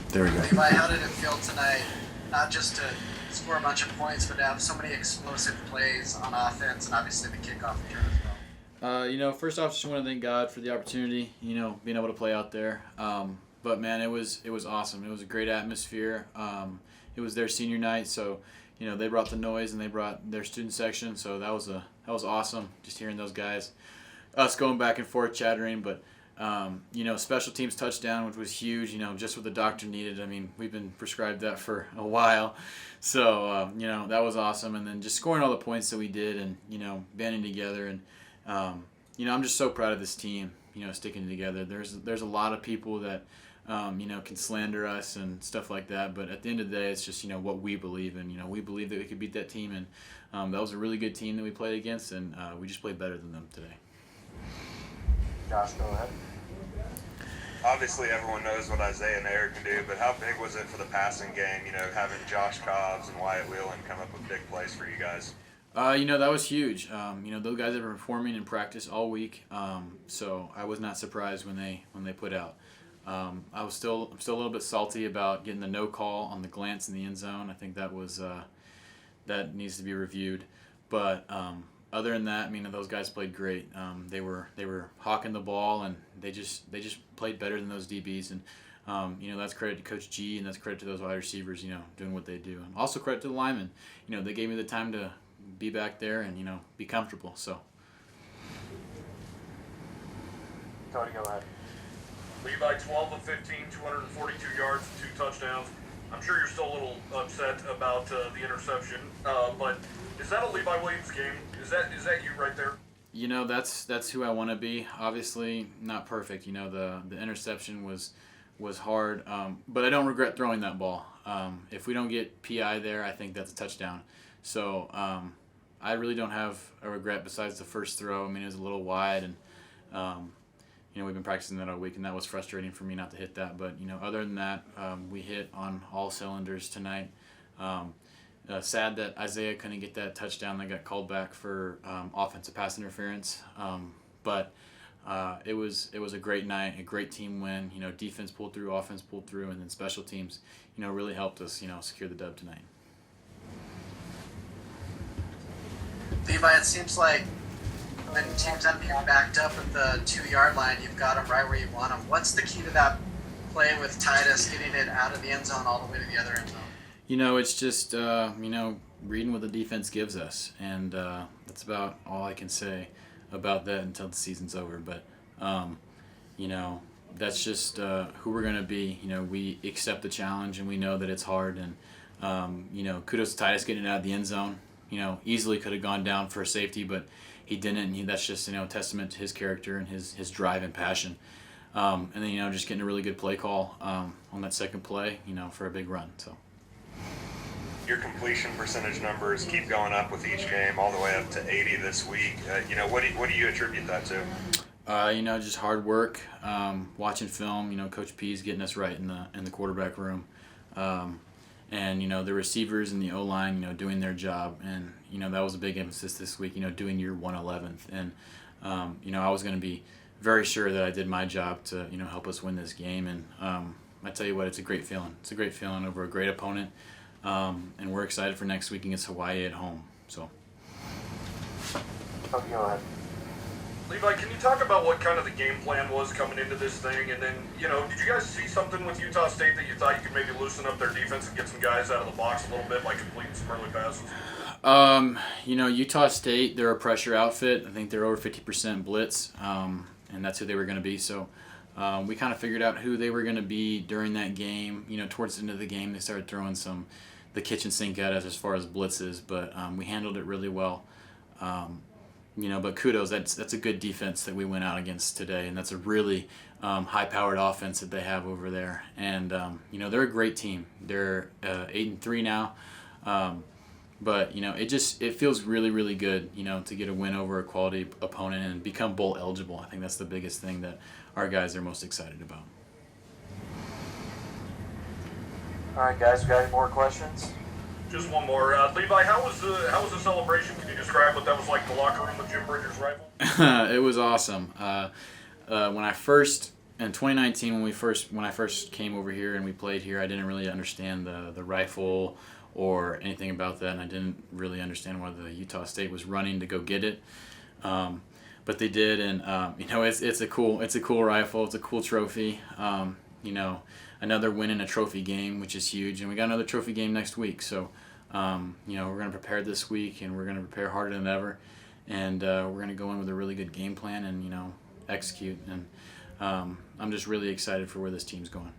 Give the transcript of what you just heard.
There we go. Levi, how did it feel tonight? Not just to score a bunch of points, but to have so many explosive plays on offense and obviously the kickoff return as well. First off, just want to thank God for the opportunity, being able to play out there. But man, it was awesome. It was a great atmosphere. It was their senior night, so they brought the noise and they brought their student section, so that was awesome. Just hearing those guys, us going back and forth chattering, but special teams touchdown, which was huge. Just what the doctor needed. I mean, we've been prescribed that for a while, so that was awesome. And then just scoring all the points that we did, and banding together, and I'm just so proud of this team. Sticking together. There's a lot of people that can slander us and stuff like that, but at the end of the day, it's just what we believe in. We believe that we could beat that team, and that was a really good team that we played against, and we just played better than them today. Josh, go ahead. Obviously, everyone knows what Isaiah and Eric can do, but how big was it for the passing game, having Josh Cobbs and Wyatt Whelan come up with big plays for you guys? That was huge. Those guys have been performing in practice all week, so I was not surprised when they put out. I'm still a little bit salty about getting the no call on the glance in the end zone. I think that needs to be reviewed. But other than that, those guys played great. They were hawking the ball, and they just played better than those DBs. And that's credit to Coach G, and that's credit to those wide receivers, doing what they do. And also credit to the linemen. They gave me the time to be back there and be comfortable. So. Cody, go ahead. Levi, 12 of 15, 242 yards, 2 touchdowns. I'm sure you're still a little upset about the interception, but is that a Levi Williams game? Is that you right there? That's who I want to be. Obviously, not perfect. The interception was hard, but I don't regret throwing that ball. If we don't get PI there, I think that's a touchdown. So I really don't have a regret besides the first throw. It was a little wide, and we've been practicing that all week, and that was frustrating for me not to hit that. But other than that, we hit on all cylinders tonight. Sad that Isaiah couldn't get that touchdown that got called back for offensive pass interference. But it was a great night, a great team win. Defense pulled through, offense pulled through, and then special teams, really helped us, secure the dub tonight. Levi, it seems like when teams end up being backed up at the 2-yard line, you've got them right where you want them. What's the key to that play with Titus getting it out of the end zone all the way to the other end zone? It's just, reading what the defense gives us. And that's about all I can say about that until the season's over. But, that's just who we're going to be. We accept the challenge, and we know that it's hard. And, kudos to Titus getting it out of the end zone. Easily could have gone down for a safety, but he didn't. And that's just, a testament to his character and his drive and passion. And then, just getting a really good play call on that second play, for a big run. So. Your completion percentage numbers keep going up with each game, all the way up to 80 this week. What do you attribute that to? Just hard work, watching film. Coach P's getting us right in the quarterback room, and the receivers and the O-line, doing their job. And that was a big emphasis this week. Doing your 111th, and I was going to be very sure that I did my job to help us win this game. And I tell you what, it's a great feeling. It's a great feeling over a great opponent. And we're excited for next week against Hawaii at home. So. Okay, go ahead. Levi, can you talk about what kind of the game plan was coming into this thing? And then, did you guys see something with Utah State that you thought you could maybe loosen up their defense and get some guys out of the box a little bit by completing some early passes? Utah State, they're a pressure outfit. I think they're over 50% blitz, and that's who they were going to be. So we kind of figured out who they were going to be during that game. Towards the end of the game, they started throwing the kitchen sink at us as far as blitzes, but we handled it really well. But kudos, that's a good defense that we went out against today, and that's a really high-powered offense that they have over there. And they're a great team. They're 8-3 now, but it feels really, really good, to get a win over a quality opponent and become bowl eligible. I think that's the biggest thing that our guys are most excited about. All right, guys, we got any more questions? Just one more. Levi, how was the celebration? Can you describe what that was like in the locker room with Jim Bridger's rifle? It was awesome. When I first in 2019 when I first came over here and we played here, I didn't really understand the rifle or anything about that, and I didn't really understand why the Utah State was running to go get it. But they did, and it's a cool rifle. It's a cool trophy. Another win in a trophy game, which is huge, and we got another trophy game next week. So, we're going to prepare this week, and we're going to prepare harder than ever, and we're going to go in with a really good game plan and execute. And I'm just really excited for where this team's going.